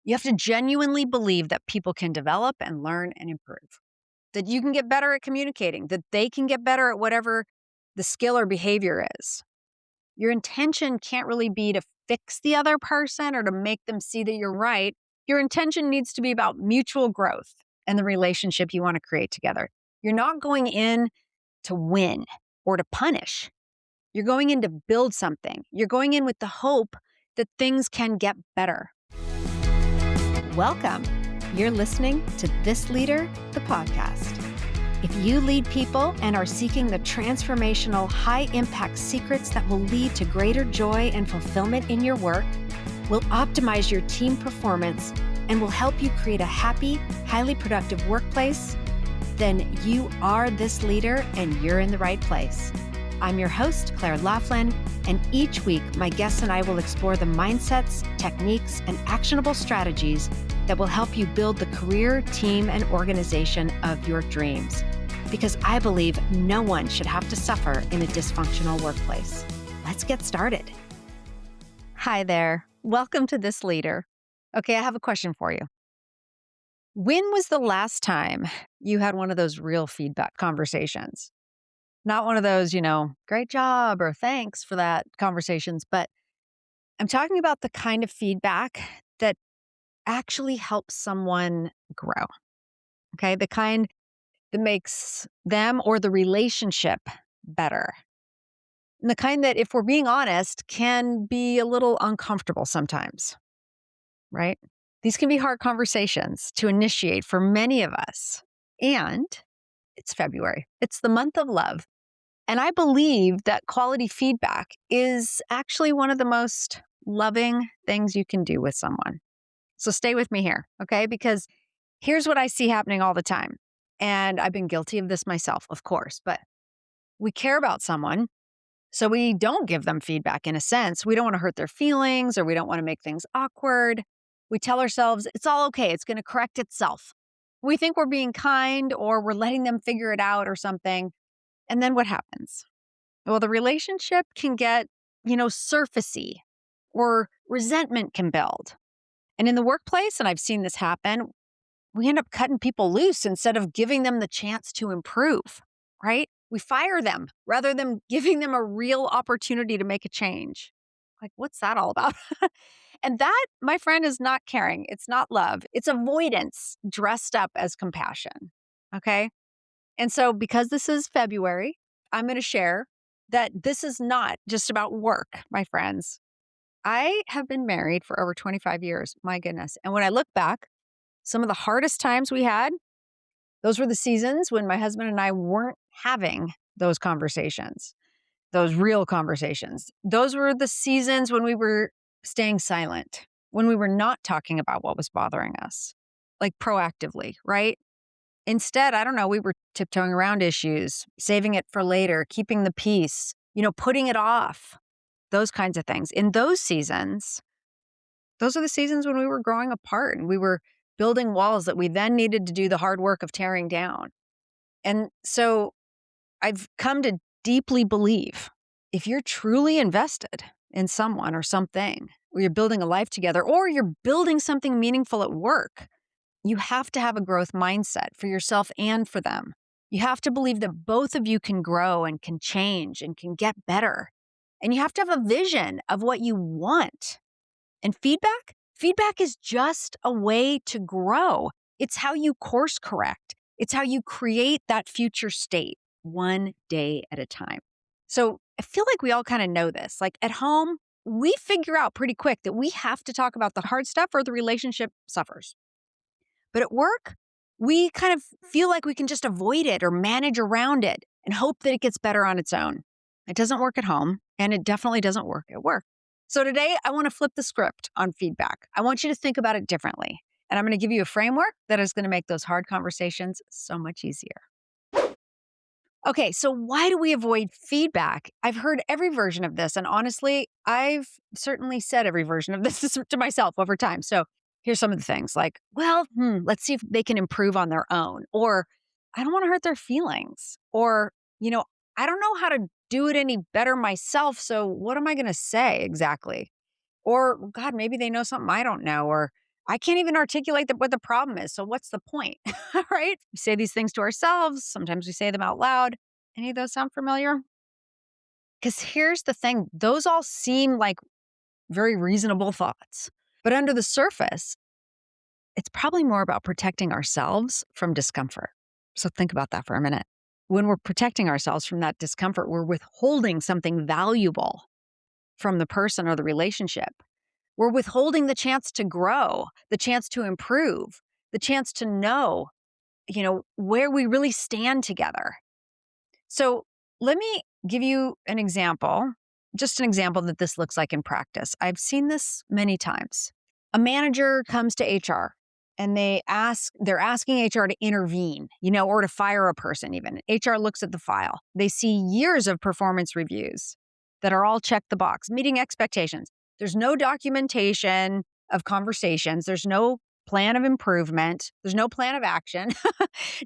You have to genuinely believe that people can develop and learn and improve, that you can get better at communicating, that they can get better at whatever the skill or behavior is. Your intention can't really be to fix the other person or to make them see that you're right. Your intention needs to be about mutual growth and the relationship you want to create together. You're not going in to win or to punish. You're going in to build something. You're going in with the hope that things can get better. Welcome. You're listening to This Leader, the podcast. If you lead people and are seeking the transformational, high-impact secrets that will lead to greater joy and fulfillment in your work, will optimize your team performance, and will help you create a happy, highly productive workplace, then you are this leader and you're in the right place. I'm your host, Claire Laughlin, and each week my guests and I will explore the mindsets, techniques, and actionable strategies that will help you build the career, team, and organization of your dreams. Because I believe no one should have to suffer in a dysfunctional workplace. Let's get started. Hi there. Welcome to This Leader. Okay, I have a question for you. When was the last time you had one of those real feedback conversations? Not one of those, great job or thanks for that conversations, but I'm talking about the kind of feedback that actually helps someone grow. Okay, the kind that makes them or the relationship better. And the kind that, if we're being honest, can be a little uncomfortable sometimes, right? These can be hard conversations to initiate for many of us. And it's February. It's the month of love. And I believe that quality feedback is actually one of the most loving things you can do with someone. So stay with me here, okay? Because here's what I see happening all the time. And I've been guilty of this myself, of course, but we care about someone, so we don't give them feedback in a sense. We don't want to hurt their feelings or we don't want to make things awkward. We tell ourselves it's all okay, it's going to correct itself. We think we're being kind or we're letting them figure it out or something. And then what happens? Well, the relationship can get, surfacey or resentment can build. And in the workplace, and I've seen this happen, we end up cutting people loose instead of giving them the chance to improve, right? We fire them rather than giving them a real opportunity to make a change. Like, what's that all about? And that, my friend, is not caring. It's not love. It's avoidance dressed up as compassion. Okay. And so, because this is February, I'm going to share that this is not just about work, my friends. I have been married for over 25 years. My goodness. And when I look back, some of the hardest times we had, those were the seasons when my husband and I weren't having those conversations, those real conversations. Those were the seasons when we were staying silent, when we were not talking about what was bothering us, like proactively, right? Instead, I don't know, we were tiptoeing around issues, saving it for later, keeping the peace, putting it off, those kinds of things. In those seasons, those are the seasons when we were growing apart and we were building walls that we then needed to do the hard work of tearing down. And so I've come to deeply believe if you're truly invested in someone or something, or you're building a life together, or you're building something meaningful at work, you have to have a growth mindset for yourself and for them. You have to believe that both of you can grow and can change and can get better. And you have to have a vision of what you want. And feedback is just a way to grow. It's how you course correct. It's how you create that future state one day at a time. So I feel like we all kind of know this. Like at home, we figure out pretty quick that we have to talk about the hard stuff or the relationship suffers. But at work, we kind of feel like we can just avoid it or manage around it and hope that it gets better on its own. It doesn't work at home, and it definitely doesn't work at work. So today, I want to flip the script on feedback. I want you to think about it differently. And I'm going to give you a framework that is going to make those hard conversations so much easier. Okay, so why do we avoid feedback? I've heard every version of this. And honestly, I've certainly said every version of this to myself over time. So here's some of the things like, let's see if they can improve on their own. Or I don't want to hurt their feelings. Or, I don't know how to do it any better myself. So what am I going to say exactly? Or, God, maybe they know something I don't know. Or I can't even articulate what the problem is. So what's the point? Right? We say these things to ourselves. Sometimes we say them out loud. Any of those sound familiar? Because here's the thing, those all seem like very reasonable thoughts. But under the surface, it's probably more about protecting ourselves from discomfort. So think about that for a minute. When we're protecting ourselves from that discomfort, we're withholding something valuable from the person or the relationship. We're withholding the chance to grow, the chance to improve, the chance to know, where we really stand together. So let me give you an example, just an example that this looks like in practice. I've seen this many times. A manager comes to HR and they're asking HR to intervene, or to fire a person even. HR looks at the file. They see years of performance reviews that are all check the box, meeting expectations. There's no documentation of conversations. There's no plan of improvement. There's no plan of action,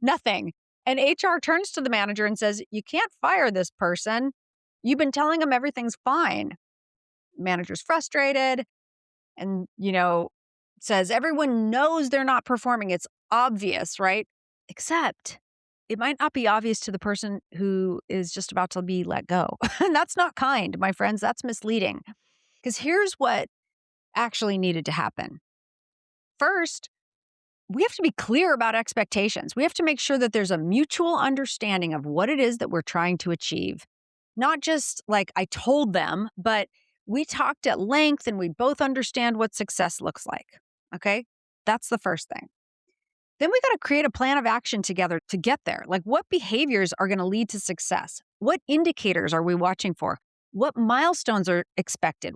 nothing. And HR turns to the manager and says, "You can't fire this person. You've been telling them everything's fine." Manager's frustrated and, says, "Everyone knows they're not performing. It's obvious, right? Except it might not be obvious to the person who is just about to be let go." And that's not kind, my friends. That's misleading. Because here's what actually needed to happen. First, we have to be clear about expectations. We have to make sure that there's a mutual understanding of what it is that we're trying to achieve. Not just like I told them, but we talked at length and we both understand what success looks like. Okay. That's the first thing. Then we got to create a plan of action together to get there. Like, what behaviors are going to lead to success? What indicators are we watching for? What milestones are expected?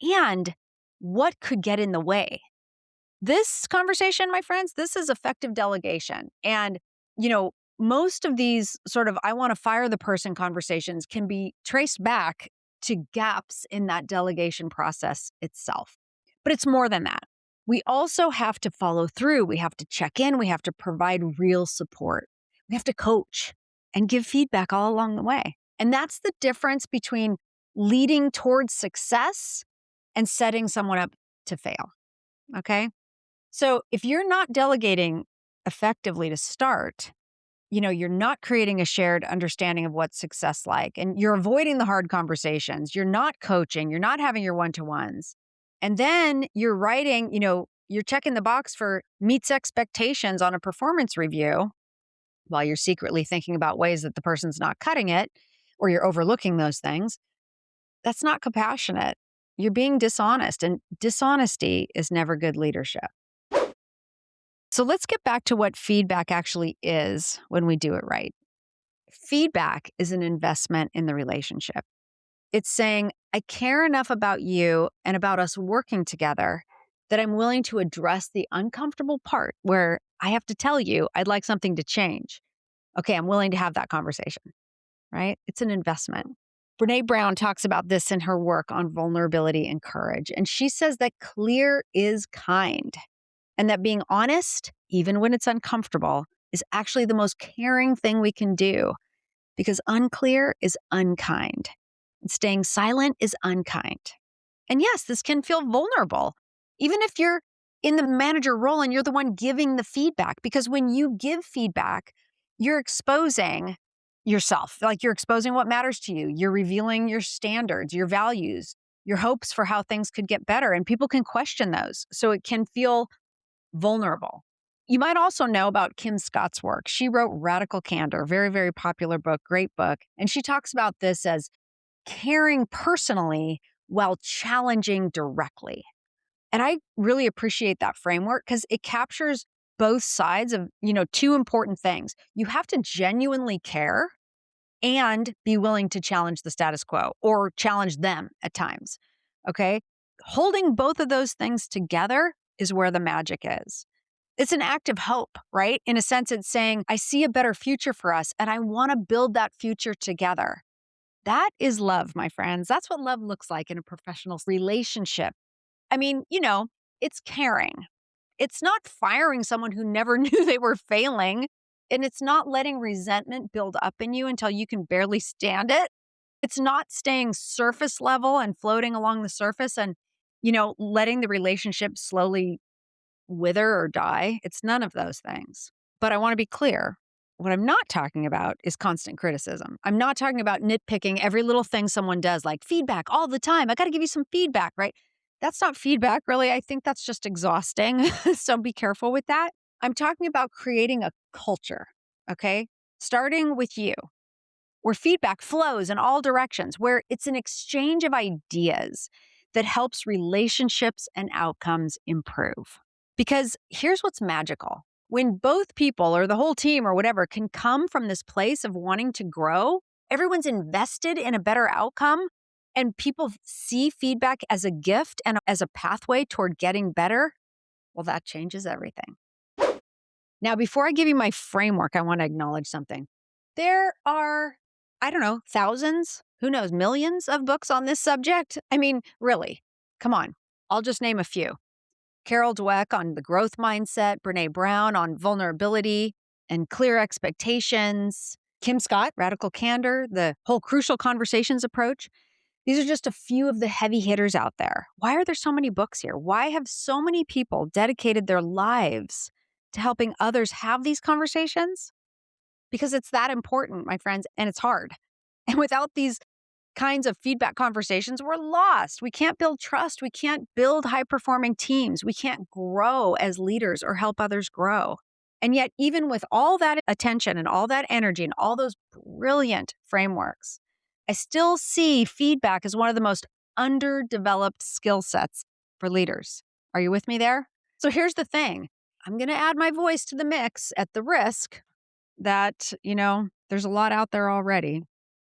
And what could get in the way? This conversation, my friends, this is effective delegation. And, most of these sort of I want to fire the person conversations can be traced back to gaps in that delegation process itself. But it's more than that. We also have to follow through. We have to check in. We have to provide real support. We have to coach and give feedback all along the way. And that's the difference between leading towards success and setting someone up to fail. Okay. So if you're not delegating effectively to start, you're not creating a shared understanding of what's success like, and you're avoiding the hard conversations. You're not coaching. You're not having your one-to-ones. And then you're writing, you're checking the box for meets expectations on a performance review while you're secretly thinking about ways that the person's not cutting it or you're overlooking those things. That's not compassionate. You're being dishonest, and dishonesty is never good leadership. So let's get back to what feedback actually is when we do it right. Feedback is an investment in the relationship. It's saying, I care enough about you and about us working together that I'm willing to address the uncomfortable part where I have to tell you I'd like something to change. Okay, I'm willing to have that conversation, right? It's an investment. Brene Brown talks about this in her work on vulnerability and courage. And she says that clear is kind. And that being honest, even when it's uncomfortable, is actually the most caring thing we can do, because unclear is unkind. And staying silent is unkind. And yes, this can feel vulnerable, even if you're in the manager role and you're the one giving the feedback, because when you give feedback, you're exposing yourself, like you're exposing what matters to you. You're revealing your standards, your values, your hopes for how things could get better, and people can question those. So it can feel vulnerable. You might also know about Kim Scott's work. She wrote Radical Candor, very, very popular book, great book. And she talks about this as caring personally while challenging directly. And I really appreciate that framework because it captures both sides of, two important things. You have to genuinely care and be willing to challenge the status quo or challenge them at times. Okay. Holding both of those things together is where the magic is. It's an act of hope, right? In a sense, it's saying, I see a better future for us and I want to build that future together. That is love, my friends. That's what love looks like in a professional relationship. I mean, it's caring. It's not firing someone who never knew they were failing. And it's not letting resentment build up in you until you can barely stand it. It's not staying surface level and floating along the surface and, letting the relationship slowly wither or die. It's none of those things. But I want to be clear. What I'm not talking about is constant criticism. I'm not talking about nitpicking every little thing someone does, like feedback all the time. I got to give you some feedback, right? That's not feedback, really. I think that's just exhausting. So be careful with that. I'm talking about creating a culture, okay? Starting with you, where feedback flows in all directions, where it's an exchange of ideas that helps relationships and outcomes improve. Because here's what's magical: when both people or the whole team or whatever can come from this place of wanting to grow, everyone's invested in a better outcome, and people see feedback as a gift and as a pathway toward getting better, well, that changes everything. Now, before I give you my framework, I want to acknowledge something. There are, I don't know, thousands, who knows, millions of books on this subject. I mean, really, come on. I'll just name a few. Carol Dweck on the growth mindset, Brene Brown on vulnerability and clear expectations, Kim Scott, radical candor, the whole crucial conversations approach. These are just a few of the heavy hitters out there. Why are there so many books here? Why have so many people dedicated their lives to helping others have these conversations? Because it's that important, my friends, and it's hard. And without these kinds of feedback conversations, we're lost. We can't build trust. We can't build high performing teams. We can't grow as leaders or help others grow. And yet, even with all that attention and all that energy and all those brilliant frameworks, I still see feedback as one of the most underdeveloped skill sets for leaders. Are you with me there? So here's the thing. I'm going to add my voice to the mix at the risk that, there's a lot out there already.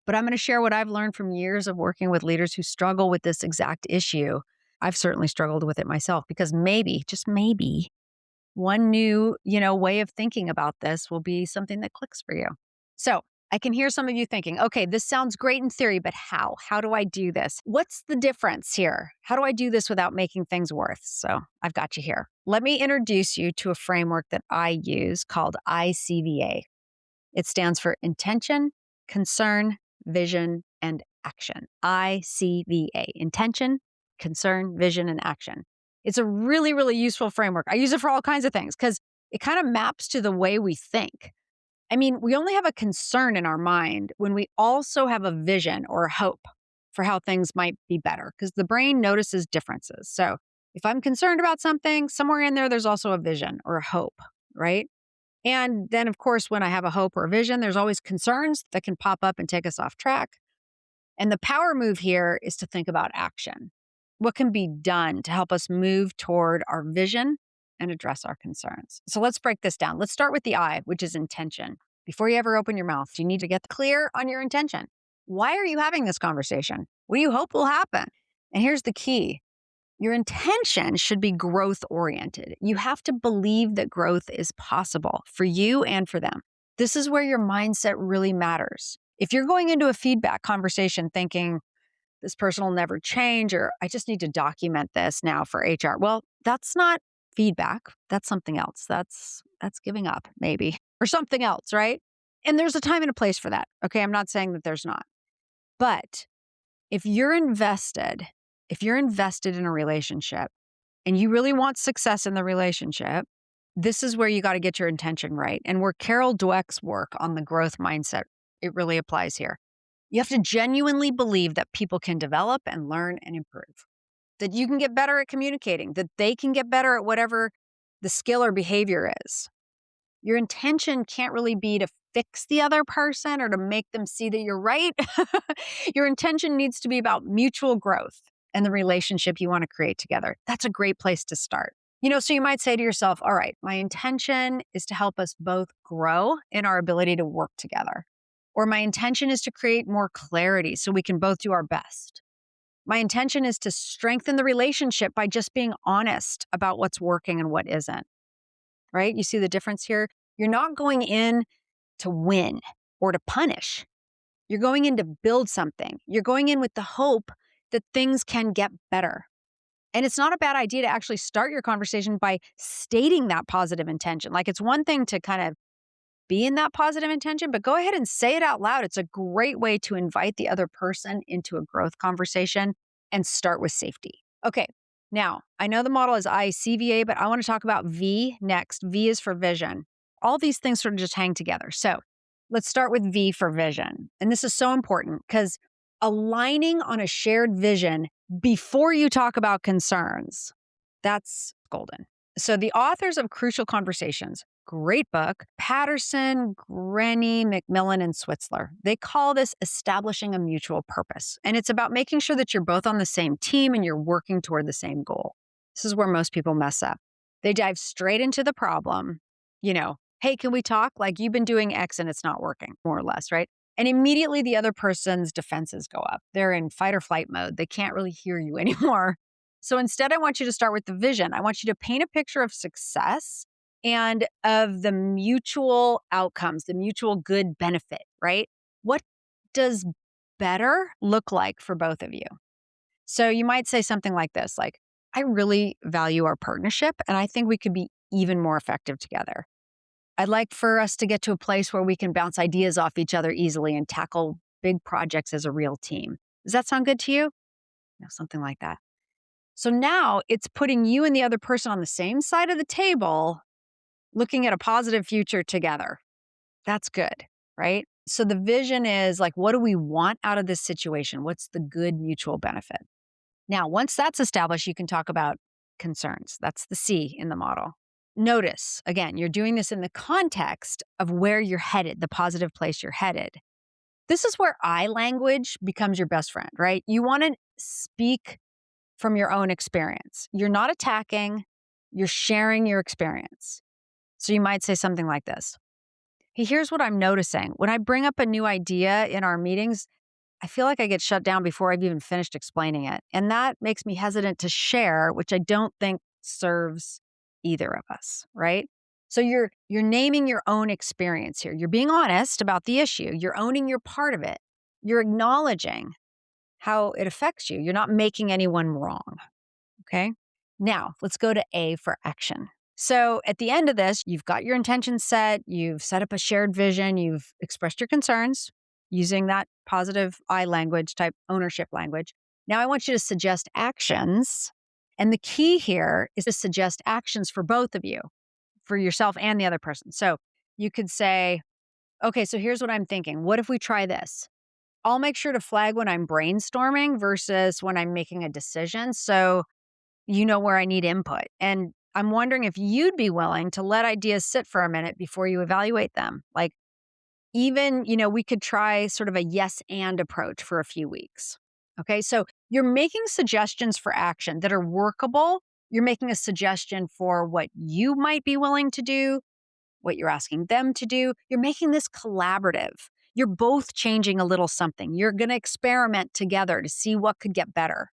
But I'm going to share what I've learned from years of working with leaders who struggle with this exact issue. I've certainly struggled with it myself because maybe, just maybe, one new, way of thinking about this will be something that clicks for you. So I can hear some of you thinking, okay, this sounds great in theory, but how? How do I do this? What's the difference here? How do I do this without making things worse? So I've got you here. Let me introduce you to a framework that I use called ICVA. It stands for intention, concern, vision, and action. ICVA, intention, concern, vision, and action. It's a really, really useful framework. I use it for all kinds of things because it kind of maps to the way we think. I mean, we only have a concern in our mind when we also have a vision or a hope for how things might be better because the brain notices differences. So if I'm concerned about something, somewhere in there, there's also a vision or a hope, right? And then, of course, when I have a hope or a vision, there's always concerns that can pop up and take us off track. And the power move here is to think about action. What can be done to help us move toward our vision and address our concerns? So let's break this down. Let's start with the I, which is intention. Before you ever open your mouth, you need to get clear on your intention. Why are you having this conversation? What do you hope will happen? And here's the key. Your intention should be growth oriented. You have to believe that growth is possible for you and for them. This is where your mindset really matters. If you're going into a feedback conversation thinking, this person will never change, or I just need to document this now for HR. Well, that's not feedback. That's something else. That's giving up, maybe, or something else, right? And there's a time and a place for that. Okay. I'm not saying that there's not. But if you're invested in a relationship and you really want success in the relationship, this is where you got to get your intention right. And where Carol Dweck's work on the growth mindset, it really applies here. You have to genuinely believe that people can develop and learn and improve, that you can get better at communicating, that they can get better at whatever the skill or behavior is. Your intention can't really be to fix the other person or to make them see that you're right. Your intention needs to be about mutual growth and the relationship you want to create together. That's a great place to start. So you might say to yourself, all right, my intention is to help us both grow in our ability to work together. Or my intention is to create more clarity so we can both do our best. My intention is to strengthen the relationship by just being honest about what's working and what isn't. Right? You see the difference here? You're not going in to win or to punish. You're going in to build something. You're going in with the hope that things can get better. And it's not a bad idea to actually start your conversation by stating that positive intention. Like, it's one thing to kind of be in that positive intention, but go ahead and say it out loud. It's a great way to invite the other person into a growth conversation and start with safety. Okay, Now, I know the model is ICVA, but I want to talk about V next. V is for vision. All these things sort of just hang together. So let's start with V for vision. And this is so important because aligning on a shared vision before you talk about concerns, that's golden. So the authors of Crucial Conversations, great book, Patterson, Grenny, McMillan, and Switzler, they call this establishing a mutual purpose. And it's about making sure that you're both on the same team and you're working toward the same goal. This is where most people mess up. They dive straight into the problem, hey, can we talk? Like you've been doing X and it's not working, more or less, right? And immediately the other person's defenses go up. They're in fight or flight mode. They can't really hear you anymore. So instead, I want you to start with the vision. I want you to paint a picture of success and of the mutual outcomes, the mutual good benefit, right? What does better look like for both of you? So you might say something like this, like, I really value our partnership and I think we could be even more effective together. I'd like for us to get to a place where we can bounce ideas off each other easily and tackle big projects as a real team. Does that sound good to you? Something like that. So now it's putting you and the other person on the same side of the table, looking at a positive future together. That's good, right? So the vision is like, what do we want out of this situation? What's the good mutual benefit? Now, once that's established, you can talk about concerns. That's the C in the model. Notice, again, you're doing this in the context of where you're headed, the positive place you're headed. This is where I language becomes your best friend, right? You want to speak from your own experience. You're not attacking, you're sharing your experience. So you might say something like this. Hey, here's what I'm noticing. When I bring up a new idea in our meetings, I feel like I get shut down before I've even finished explaining it. And that makes me hesitant to share, which I don't think serves either of us, right? So you're naming your own experience here. You're being honest about the issue. You're owning your part of it. You're acknowledging how it affects you. You're not making anyone wrong. Okay. Now let's go to A for action. So at the end of this, you've got your intentions set, you've set up a shared vision, you've expressed your concerns using that positive I language type ownership language. Now I want you to suggest actions. And the key here is to suggest actions for both of you, for yourself and the other person. So you could say, okay, so here's what I'm thinking. What if we try this? I'll make sure to flag when I'm brainstorming versus when I'm making a decision. So you know where I need input. And I'm wondering if you'd be willing to let ideas sit for a minute before you evaluate them. Like even, we could try sort of a yes and approach for a few weeks. Okay. So you're making suggestions for action that are workable. You're making a suggestion for what you might be willing to do, what you're asking them to do. You're making this collaborative. You're both changing a little something. You're going to experiment together to see what could get better.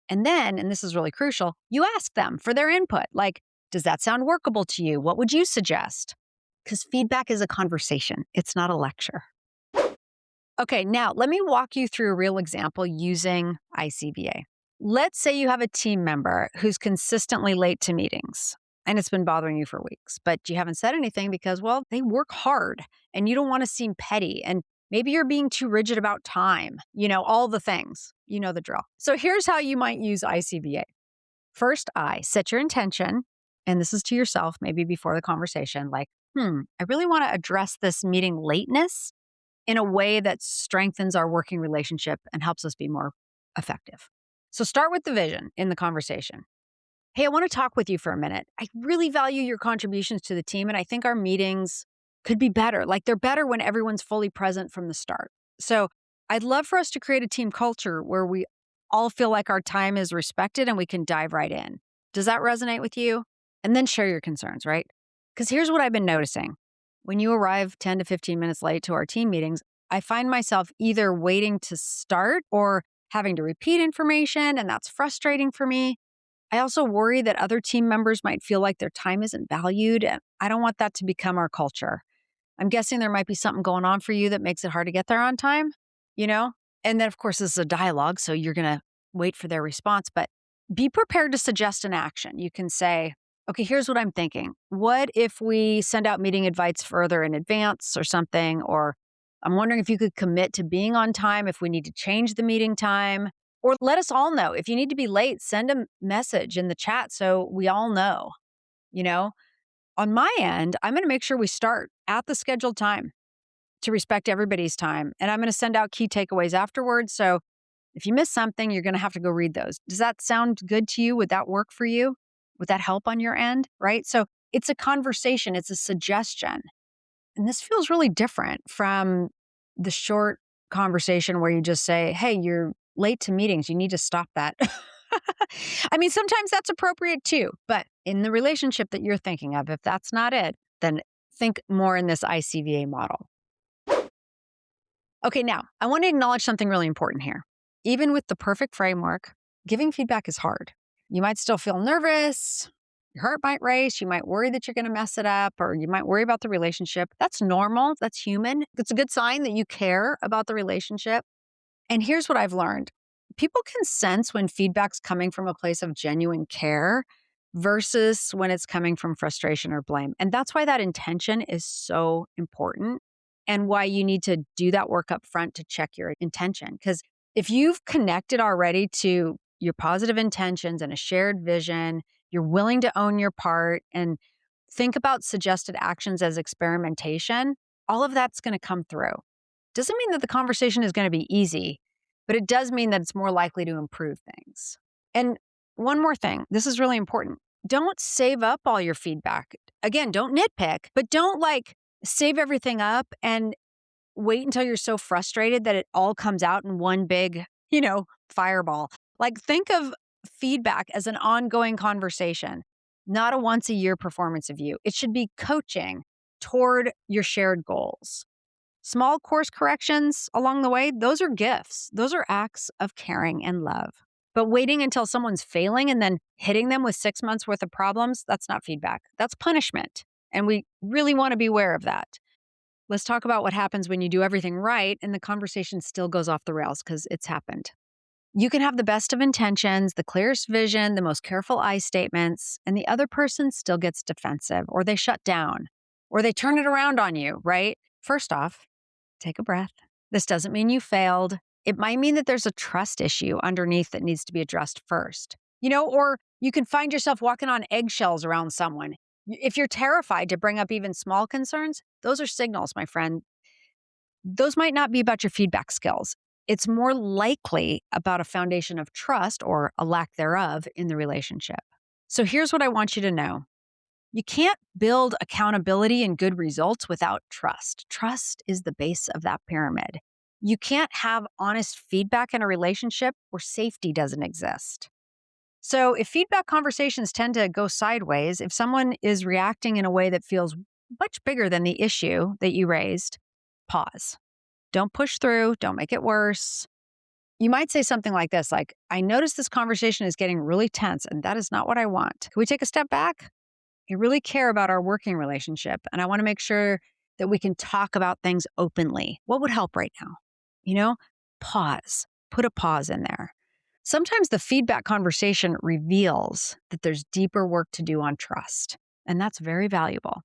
And then, and this is really crucial, you ask them for their input. Like, does that sound workable to you? What would you suggest? Because feedback is a conversation. It's not a lecture. Okay, now let me walk you through a real example using ICVA. Let's say you have a team member who's consistently late to meetings and it's been bothering you for weeks, but you haven't said anything because, well, they work hard and you don't want to seem petty. And maybe you're being too rigid about time, all the things, the drill. So here's how you might use ICVA. First, set your intention, and this is to yourself, maybe before the conversation, like, I really want to address this meeting lateness in a way that strengthens our working relationship and helps us be more effective. So start with the vision in the conversation. Hey, I want to talk with you for a minute. I really value your contributions to the team, and I think our meetings could be better. Like they're better when everyone's fully present from the start. So I'd love for us to create a team culture where we all feel like our time is respected and we can dive right in. Does that resonate with you? And then share your concerns, right? Because here's what I've been noticing. When you arrive 10 to 15 minutes late to our team meetings, I find myself either waiting to start or having to repeat information, and that's frustrating for me. I also worry that other team members might feel like their time isn't valued, and I don't want that to become our culture. I'm guessing there might be something going on for you that makes it hard to get there on time, you know? And then, of course, this is a dialogue, so you're going to wait for their response, but be prepared to suggest an action. You can say, okay, here's what I'm thinking. What if we send out meeting invites further in advance or something? Or I'm wondering if you could commit to being on time if we need to change the meeting time. Or let us all know. If you need to be late, send a message in the chat so we all know. You know, on my end, I'm going to make sure we start at the scheduled time to respect everybody's time. And I'm going to send out key takeaways afterwards. So if you miss something, you're going to have to go read those. Does that sound good to you? Would that work for you? Would that help on your end? Right. So it's a conversation, it's a suggestion. And this feels really different from the short conversation where you just say, hey, you're late to meetings. You need to stop that. I mean, sometimes that's appropriate too. But in the relationship that you're thinking of, if that's not it, then think more in this ICVA model. Okay, now I want to acknowledge something really important here. Even with the perfect framework, giving feedback is hard. You might still feel nervous. Your heart might race. You might worry that you're going to mess it up, or you might worry about the relationship. That's normal. That's human. It's a good sign that you care about the relationship. And here's what I've learned. People can sense when feedback's coming from a place of genuine care versus when it's coming from frustration or blame. And that's why that intention is so important and why you need to do that work up front to check your intention. Because if you've connected already to your positive intentions and a shared vision, you're willing to own your part and think about suggested actions as experimentation, all of that's going to come through. Doesn't mean that the conversation is going to be easy, but it does mean that it's more likely to improve things. And one more thing, this is really important. Don't save up all your feedback. Again, don't nitpick, but don't save everything up and wait until you're so frustrated that it all comes out in one big, fireball. Think of feedback as an ongoing conversation, not a once a year performance of you. It should be coaching toward your shared goals. Small course corrections along the way, those are gifts. Those are acts of caring and love. But waiting until someone's failing and then hitting them with 6 months worth of problems, that's not feedback. That's punishment. And we really want to be aware of that. Let's talk about what happens when you do everything right and the conversation still goes off the rails because it's happened. You can have the best of intentions, the clearest vision, the most careful I statements, and the other person still gets defensive or they shut down or they turn it around on you, right? First off, take a breath. This doesn't mean you failed. It might mean that there's a trust issue underneath that needs to be addressed first. Or you can find yourself walking on eggshells around someone. If you're terrified to bring up even small concerns, those are signals, my friend. Those might not be about your feedback skills. It's more likely about a foundation of trust or a lack thereof in the relationship. So here's what I want you to know. You can't build accountability and good results without trust. Trust is the base of that pyramid. You can't have honest feedback in a relationship where safety doesn't exist. So if feedback conversations tend to go sideways, if someone is reacting in a way that feels much bigger than the issue that you raised, pause. Don't push through. Don't make it worse. You might say something like this, I notice this conversation is getting really tense and that is not what I want. Can we take a step back? I really care about our working relationship and I want to make sure that we can talk about things openly. What would help right now? Pause. Put a pause in there. Sometimes the feedback conversation reveals that there's deeper work to do on trust, and that's very valuable.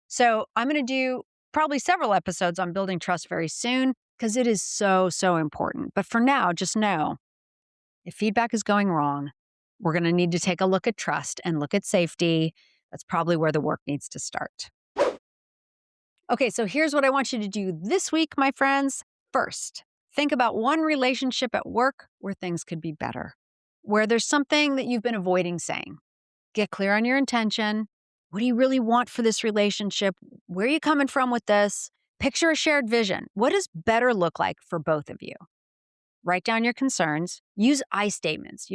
So I'm going to do probably several episodes on building trust very soon because it is so, so important. But for now, just know if feedback is going wrong, we're going to need to take a look at trust and look at safety. That's probably where the work needs to start. Okay, so here's what I want you to do this week, my friends. First, think about one relationship at work where things could be better, where there's something that you've been avoiding saying. Get clear on your intention. What do you really want for this relationship? Where are you coming from with this? Picture a shared vision. What does better look like for both of you? Write down your concerns. Use I statements.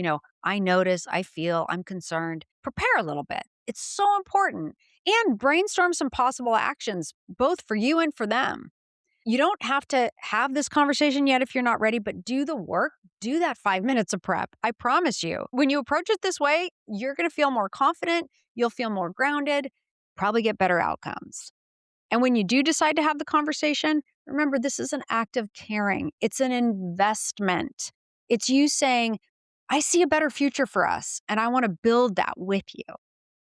I notice, I feel, I'm concerned. Prepare a little bit. It's so important. And brainstorm some possible actions, both for you and for them. You don't have to have this conversation yet if you're not ready, but do the work. Do that 5 minutes of prep. I promise you, when you approach it this way, you're going to feel more confident. You'll feel more grounded, probably get better outcomes. And when you do decide to have the conversation, remember, this is an act of caring. It's an investment. It's you saying, I see a better future for us, and I want to build that with you.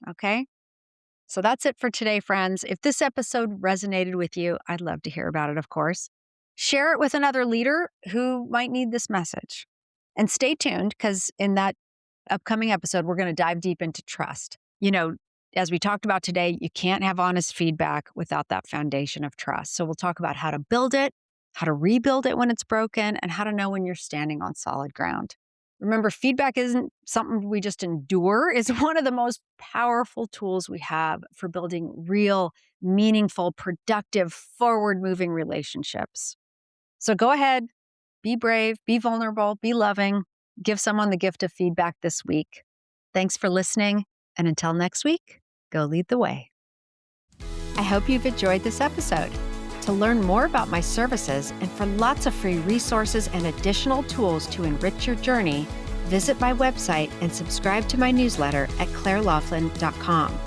Okay? So that's it for today, friends. If this episode resonated with you, I'd love to hear about it, of course. Share it with another leader who might need this message. And stay tuned because in that upcoming episode, we're going to dive deep into trust. As we talked about today, you can't have honest feedback without that foundation of trust. So we'll talk about how to build it, how to rebuild it when it's broken, and how to know when you're standing on solid ground. Remember, feedback isn't something we just endure. It's one of the most powerful tools we have for building real, meaningful, productive, forward-moving relationships. So go ahead, be brave, be vulnerable, be loving, give someone the gift of feedback this week. Thanks for listening. And until next week, go lead the way. I hope you've enjoyed this episode. To learn more about my services and for lots of free resources and additional tools to enrich your journey, visit my website and subscribe to my newsletter at clairelaughlin.com.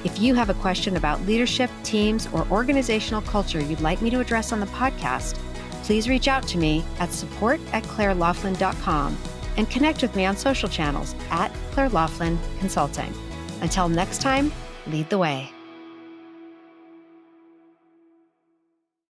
If you have a question about leadership, teams, or organizational culture you'd like me to address on the podcast, please reach out to me at support@clairelaughlin.com and connect with me on social channels at Claire Laughlin Consulting. Until next time, lead the way.